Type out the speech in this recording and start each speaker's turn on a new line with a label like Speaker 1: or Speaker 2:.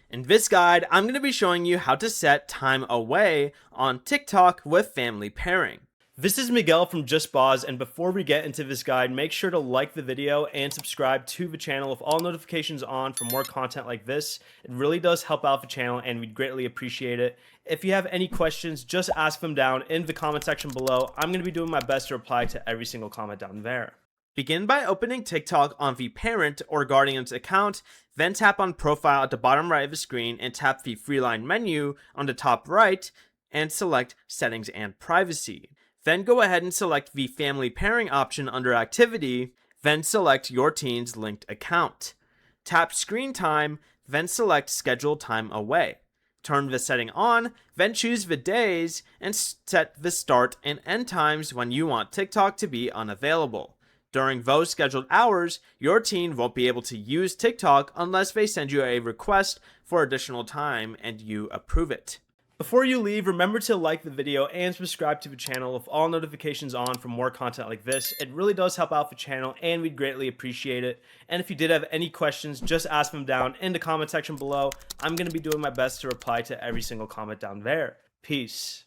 Speaker 1: In this guide, I'm going to be showing you how to set time away on TikTok with family pairing. This is Miguel from Just Boz, and before we get into this guide, make sure to like the video and subscribe to the channel with all notifications on for more content like this. It really does help out the channel and we'd greatly appreciate it. If you have any questions, just ask them down in the comment section below. I'm going to be doing my best to reply to every single comment down there. Begin by opening TikTok on the parent or guardian's account, then tap on Profile at the bottom right of the screen and tap the three-line menu on the top right and select Settings and Privacy. Then go ahead and select the Family Pairing option under Activity, then select your teen's linked account. Tap Screen Time, then select Schedule Time Away. Turn the setting on, then choose the days and set the start and end times when you want TikTok to be unavailable. During those scheduled hours, your teen won't be able to use TikTok unless they send you a request for additional time and you approve it. Before you leave, remember to like the video and subscribe to the channel with all notifications on for more content like this. It really does help out the channel and we'd greatly appreciate it. And if you did have any questions, just ask them down in the comment section below. I'm going to be doing my best to reply to every single comment down there. Peace.